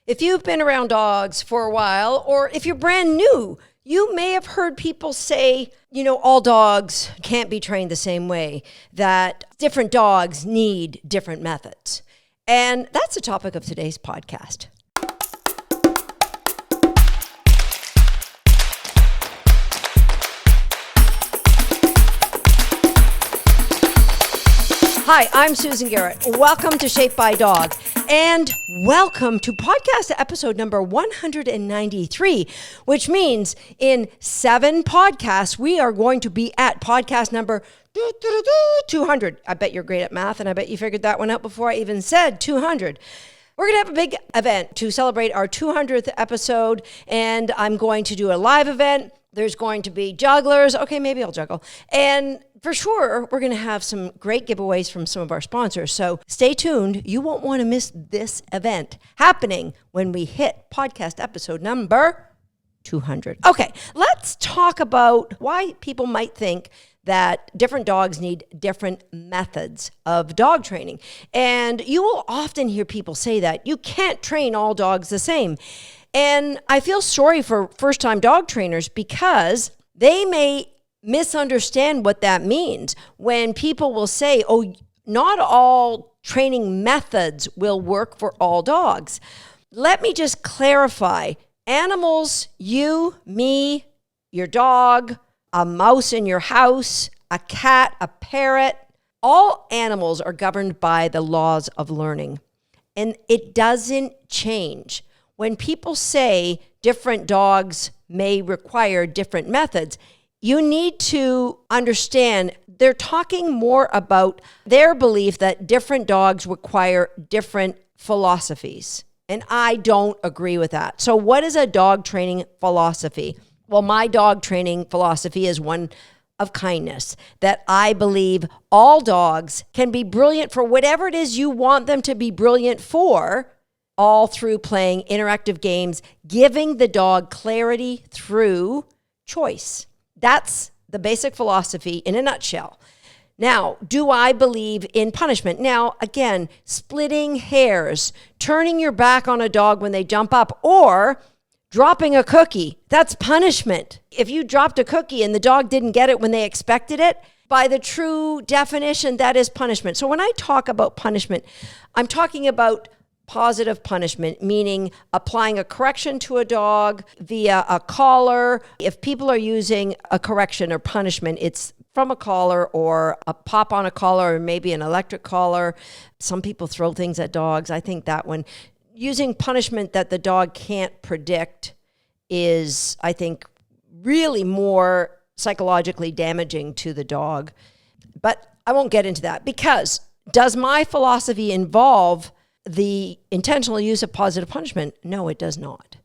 If you've been around dogs for a while, or if you're brand new, you may have heard people say, all dogs can't be trained the same way, that different dogs need different methods. And that's the topic of today's podcast. Hi, I'm Susan Garrett. Welcome to Shaped by Dog, and welcome to podcast episode number 193, which means in 7 podcasts, we are going to be at podcast number 200. I bet you're great at math, and I bet you figured that one out before I even said 200. We're going to have a big event to celebrate our 200th episode, and I'm going to do a live event. There's going to be jugglers. Okay, maybe I'll juggle. And for sure, we're going to have some great giveaways from some of our sponsors. So stay tuned. You won't want to miss this event happening when we hit podcast episode number 200. Okay, let's talk about why people might think that different dogs need different methods of dog training. And you will often hear people say that you can't train all dogs the same. And I feel sorry for first-time dog trainers because they may misunderstand what that means when people will say, oh, not all training methods will work for all dogs. Let me just clarify. Animals, you, me, your dog, a mouse in your house, a cat, a parrot, all animals are governed by the laws of learning. And it doesn't change. When people say different dogs may require different methods, you need to understand they're talking more about their belief that different dogs require different philosophies. And I don't agree with that. So what is a dog training philosophy? Well, my dog training philosophy is one of kindness, that I believe all dogs can be brilliant for whatever it is you want them to be brilliant for, all through playing interactive games, giving the dog clarity through choice. That's the basic philosophy in a nutshell. Now, do I believe in punishment? Now, again, splitting hairs, turning your back on a dog when they jump up, or dropping a cookie, that's punishment. If you dropped a cookie and the dog didn't get it when they expected it, by the true definition, that is punishment. So when I talk about punishment, I'm talking about positive punishment, meaning applying a correction to a dog via a collar. If people are using a correction or punishment, it's from a collar or a pop on a collar or maybe an electric collar. Some people throw things at dogs. I think that one, using punishment that the dog can't predict is, I think, really more psychologically damaging to the dog. But I won't get into that because does my philosophy involve the intentional use of positive punishment? No, it does not.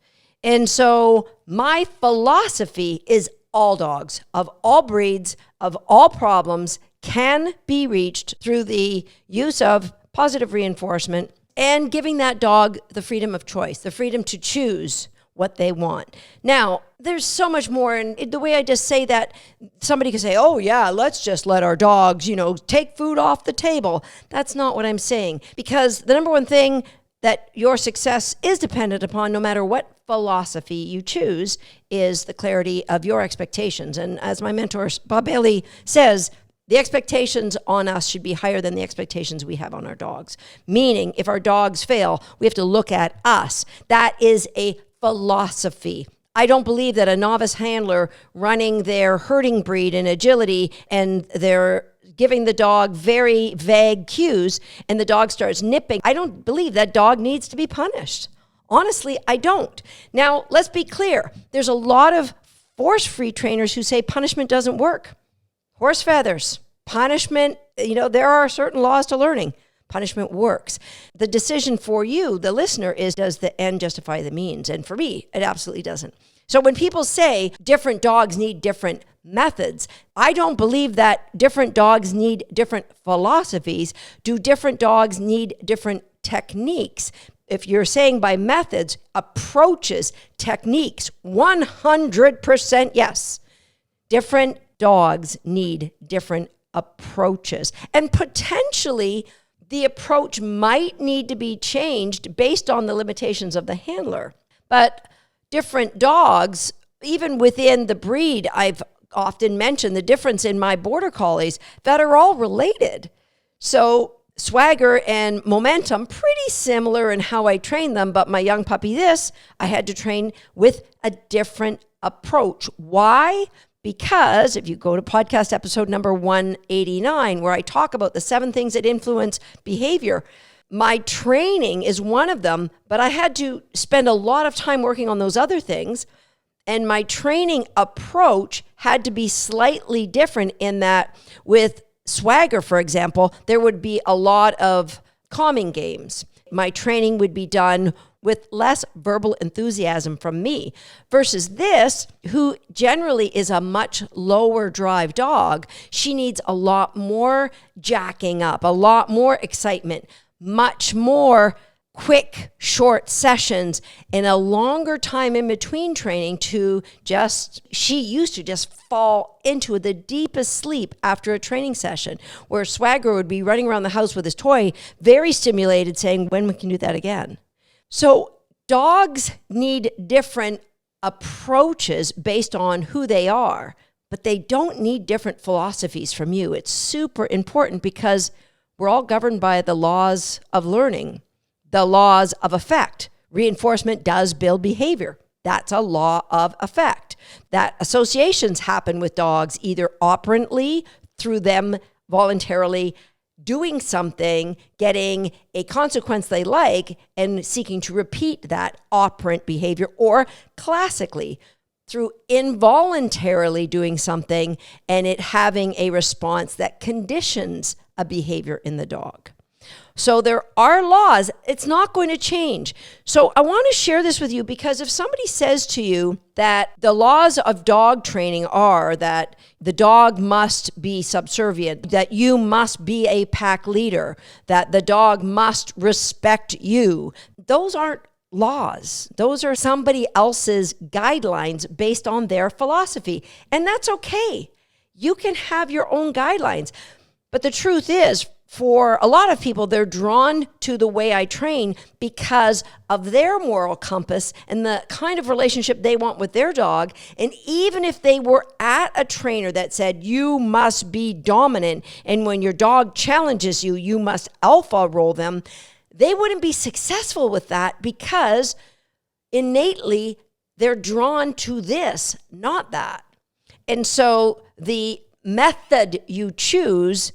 And so my philosophy is all dogs of all breeds, of all problems can be reached through the use of positive reinforcement and giving that dog the freedom of choice, the freedom to choose what they want. Now, there's so much more. And the way I just say that, somebody could say, oh yeah, let's just let our dogs, take food off the table. That's not what I'm saying. Because the number one thing that your success is dependent upon, no matter what philosophy you choose, is the clarity of your expectations. And as my mentor, Bob Bailey, says, the expectations on us should be higher than the expectations we have on our dogs. Meaning, if our dogs fail, we have to look at us. That is a philosophy. I don't believe that a novice handler running their herding breed in agility and they're giving the dog very vague cues and the dog starts nipping. I don't believe that dog needs to be punished. Honestly, I don't. Now, let's be clear. There's a lot of force-free trainers who say punishment doesn't work. Horse feathers, punishment, there are certain laws to learning. Punishment works. The decision for you, the listener, is does the end justify the means? And for me, it absolutely doesn't. So when people say different dogs need different methods, I don't believe that different dogs need different philosophies. Do different dogs need different techniques? If you're saying by methods, approaches, techniques, 100% yes. Different dogs need different approaches. And potentially the approach might need to be changed based on the limitations of the handler. But different dogs, even within the breed, I've often mentioned the difference in my border collies that are all related. So swagger and momentum, pretty similar in how I train them, but my young puppy, I had to train with a different approach. Why? Because if you go to podcast episode number 189, where I talk about the 7 things that influence behavior, my training is one of them, but I had to spend a lot of time working on those other things. And my training approach had to be slightly different in that with swagger, for example, there would be a lot of calming games. My training would be done with less verbal enthusiasm from me versus who generally is a much lower drive dog. She needs a lot more jacking up, a lot more excitement, much more quick, short sessions, and a longer time in between training she used to just fall into the deepest sleep after a training session, where Swagger would be running around the house with his toy, very stimulated, saying, when we can do that again. So dogs need different approaches based on who they are, but they don't need different philosophies from you. It's super important because we're all governed by the laws of learning, the laws of effect. Reinforcement does build behavior. That's a law of effect. That associations happen with dogs either operantly, through them voluntarily doing something, getting a consequence they like, and seeking to repeat that operant behavior, or classically, through involuntarily doing something and it having a response that conditions a behavior in the dog. So there are laws. It's not going to change. So I want to share this with you because if somebody says to you that the laws of dog training are that the dog must be subservient, that you must be a pack leader, that the dog must respect you, those aren't laws. Those are somebody else's guidelines based on their philosophy. And that's okay. You can have your own guidelines. But the truth is, for a lot of people, they're drawn to the way I train because of their moral compass and the kind of relationship they want with their dog. And even if they were at a trainer that said, you must be dominant, and when your dog challenges you, you must alpha roll them, they wouldn't be successful with that because innately they're drawn to this, not that. And so the method you choose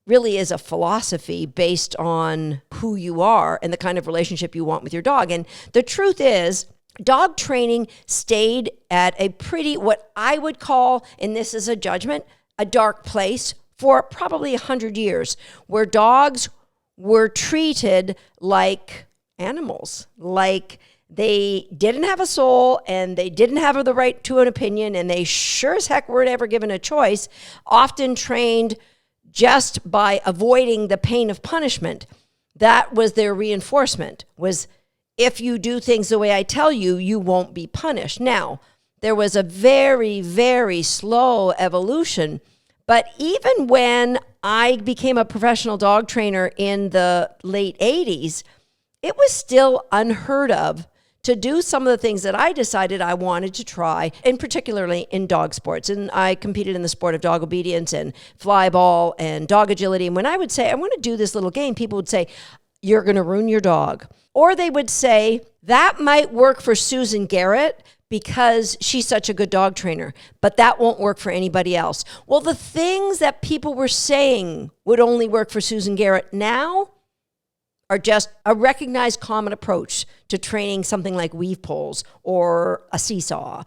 really is a philosophy based on who you are and the kind of relationship you want with your dog. And the truth is, dog training stayed at a pretty, what I would call, and this is a judgment, a dark place for probably 100 years, where dogs were treated like animals, like they didn't have a soul and they didn't have the right to an opinion, and they sure as heck weren't ever given a choice, often trained just by avoiding the pain of punishment. That was their reinforcement, was if you do things the way I tell you, you won't be punished. Now, there was a very, very slow evolution, but even when I became a professional dog trainer in the late 80s, it was still unheard of to do some of the things that I decided I wanted to try, and particularly in dog sports. And I competed in the sport of dog obedience and fly ball and dog agility. And when I would say, I want to do this little game, people would say, you're going to ruin your dog. Or they would say, that might work for Susan Garrett because she's such a good dog trainer, but that won't work for anybody else. Well, the things that people were saying would only work for Susan Garrett now are just a recognized common approach to training something like weave poles or a seesaw.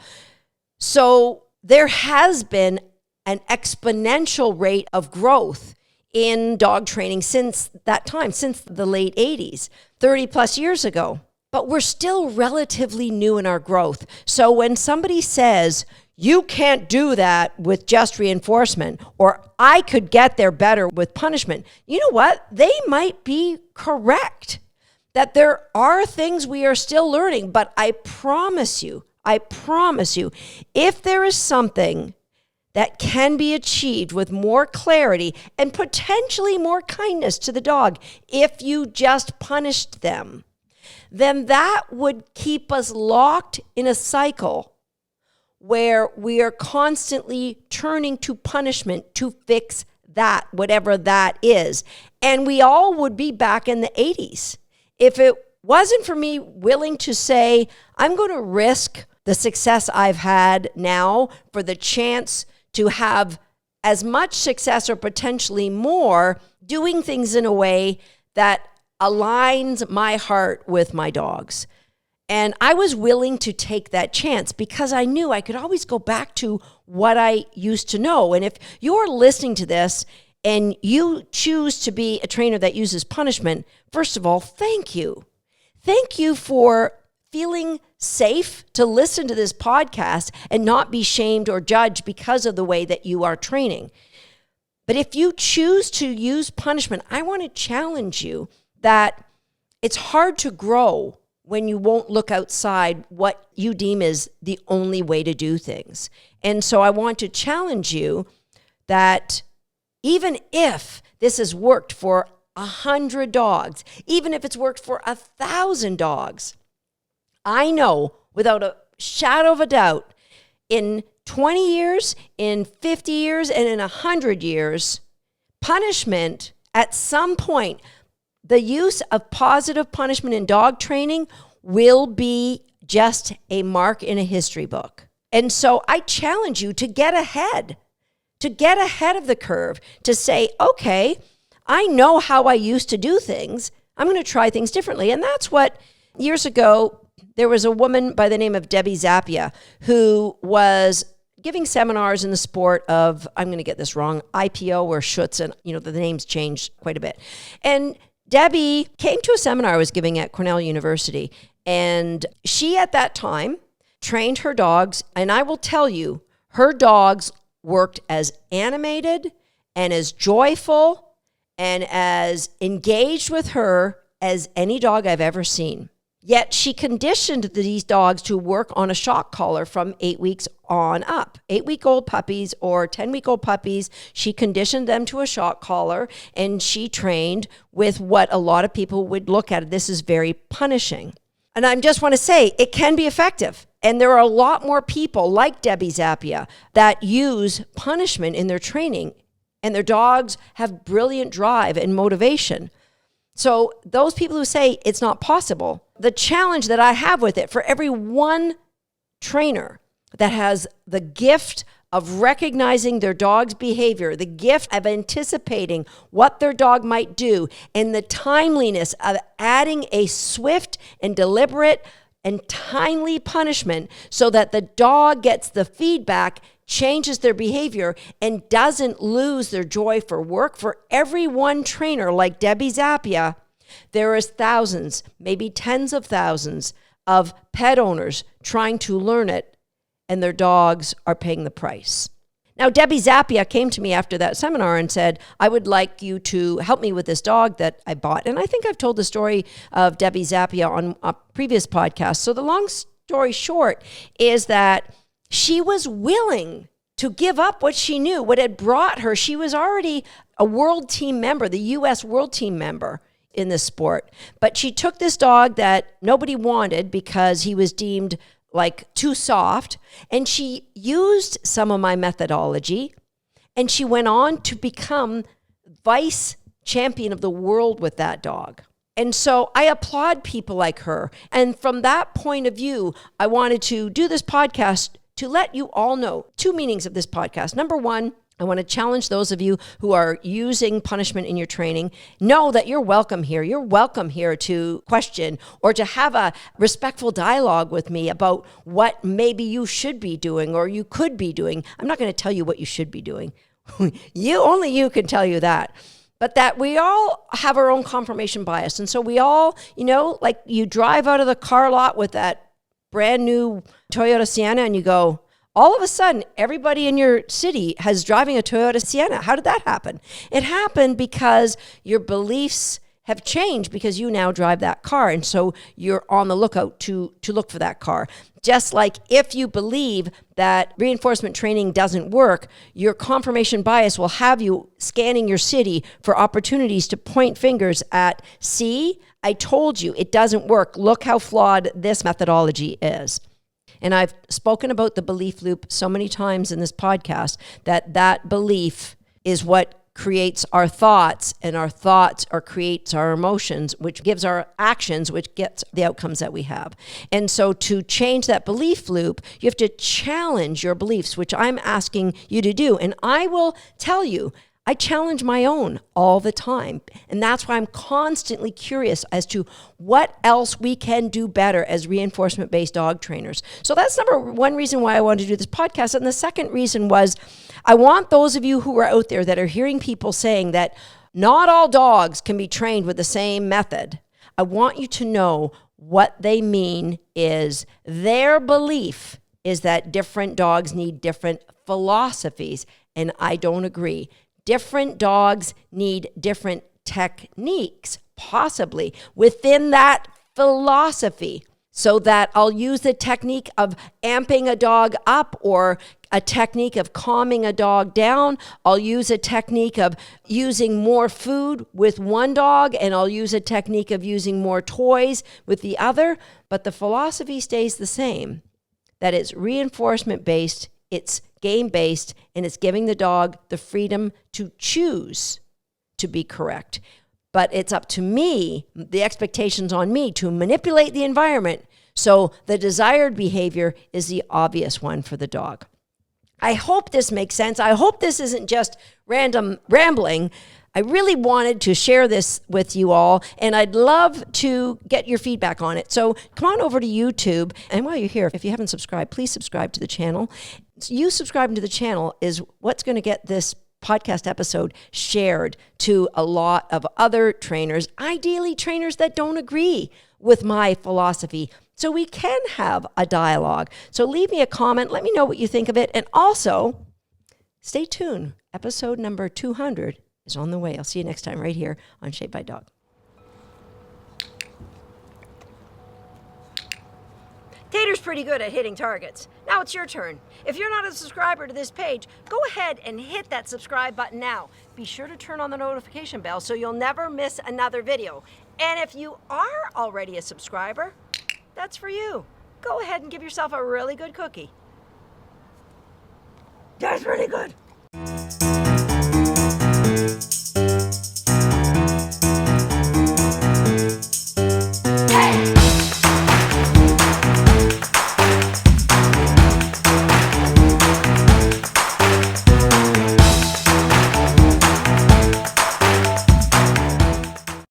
So there has been an exponential rate of growth in dog training since that time, since the late 80s, 30 plus years ago. But we're still relatively new in our growth. So when somebody says, you can't do that with just reinforcement, or I could get there better with punishment, you know what? They might be correct that there are things we are still learning, but I promise you, if there is something that can be achieved with more clarity and potentially more kindness to the dog if you just punished them, then that would keep us locked in a cycle where we are constantly turning to punishment to fix that, whatever that is. And we all would be back in the 80s. If it wasn't for me willing to say, I'm going to risk the success I've had now for the chance to have as much success or potentially more, doing things in a way that aligns my heart with my dog's. And I was willing to take that chance because I knew I could always go back to what I used to know. And if you're listening to this and you choose to be a trainer that uses punishment, first of all, thank you. Thank you for feeling safe to listen to this podcast and not be shamed or judged because of the way that you are training. But if you choose to use punishment, I want to challenge you that it's hard to grow when you won't look outside what you deem is the only way to do things. And so I want to challenge you that even if this has worked for 100 dogs, even if it's worked for 1,000 dogs, I know without a shadow of a doubt, in 20 years, in 50 years, and in 100 years, punishment at some point, the use of positive punishment in dog training will be just a mark in a history book. And so I challenge you to get ahead of the curve, to say, okay, I know how I used to do things. I'm going to try things differently. And that's what years ago, there was a woman by the name of Debbie Zappia who was giving seminars in the sport of, I'm going to get this wrong, IPO or Schutz, and the names changed quite a bit. And Debbie came to a seminar I was giving at Cornell University, and she at that time trained her dogs, and I will tell you, her dogs worked as animated and as joyful and as engaged with her as any dog I've ever seen. Yet she conditioned these dogs to work on a shock collar from 8 weeks on up. 8-week-old puppies or 10-week-old puppies, she conditioned them to a shock collar, and she trained with what a lot of people would look at. This is very punishing. And I just want to say, it can be effective. And there are a lot more people like Debbie Zappia that use punishment in their training, and their dogs have brilliant drive and motivation. So those people who say it's not possible, the challenge that I have with it, for every one trainer that has the gift of recognizing their dog's behavior, the gift of anticipating what their dog might do, and the timeliness of adding a swift and deliberate and timely punishment so that the dog gets the feedback, changes their behavior, and doesn't lose their joy for work. For every one trainer like Debbie Zappia, there is thousands, maybe tens of thousands of pet owners trying to learn it, and their dogs are paying the price. Now, Debbie Zappia came to me after that seminar and said, I would like you to help me with this dog that I bought. And I think I've told the story of Debbie Zappia on a previous podcast. So the long story short is that she was willing to give up what she knew, what had brought her. She was already a world team member, the U.S. world team member in this sport. But she took this dog that nobody wanted because he was deemed like too soft, and she used some of my methodology, and she went on to become vice champion of the world with that dog. And so I applaud people like her. And from that point of view, I wanted to do this podcast to let you all know two meanings of this podcast. Number one, I want to challenge those of you who are using punishment in your training. Know that you're welcome here. You're welcome here to question or to have a respectful dialogue with me about what maybe you should be doing or you could be doing. I'm not going to tell you what you should be doing. Only you can tell you that. But that we all have our own confirmation bias. And so we all, like you drive out of the car lot with that brand new Toyota Sienna and you go, all of a sudden, everybody in your city has driving a Toyota Sienna. How did that happen? It happened because your beliefs have changed because you now drive that car. And so you're on the lookout to look for that car. Just like if you believe that reinforcement training doesn't work, your confirmation bias will have you scanning your city for opportunities to point fingers at, see, I told you it doesn't work. Look how flawed this methodology is. And I've spoken about the belief loop so many times in this podcast that belief is what creates our thoughts, and our thoughts creates our emotions, which gives our actions, which gets the outcomes that we have. And so to change that belief loop, you have to challenge your beliefs, which I'm asking you to do. And I will tell you, I challenge my own all the time. And that's why I'm constantly curious as to what else we can do better as reinforcement-based dog trainers. So that's number one reason why I wanted to do this podcast. And the second reason was I want those of you who are out there that are hearing people saying that not all dogs can be trained with the same method. I want you to know what they mean is their belief is that different dogs need different philosophies. And I don't agree. Different dogs need different techniques, possibly within that philosophy. So that I'll use the technique of amping a dog up or a technique of calming a dog down. I'll use a technique of using more food with one dog, and I'll use a technique of using more toys with the other. But the philosophy stays the same, that it's reinforcement-based, it's game-based, and it's giving the dog the freedom to choose to be correct. But it's up to me, the expectations on me to manipulate the environment so the desired behavior is the obvious one for the dog. I hope this makes sense. I hope this isn't just random rambling. I really wanted to share this with you all, and I'd love to get your feedback on it. So come on over to YouTube. And while you're here, if you haven't subscribed, please subscribe to the channel. You subscribing to the channel is what's going to get this podcast episode shared to a lot of other trainers, ideally trainers that don't agree with my philosophy, so we can have a dialogue. So leave me a comment. Let me know what you think of it. And also, stay tuned. Episode number 200 is on the way. I'll see you next time right here on Shaped by Dog. Tater's pretty good at hitting targets. Now it's your turn. If you're not a subscriber to this page, go ahead and hit that subscribe button now. Be sure to turn on the notification bell so you'll never miss another video. And if you are already a subscriber, that's for you. Go ahead and give yourself a really good cookie. That's really good.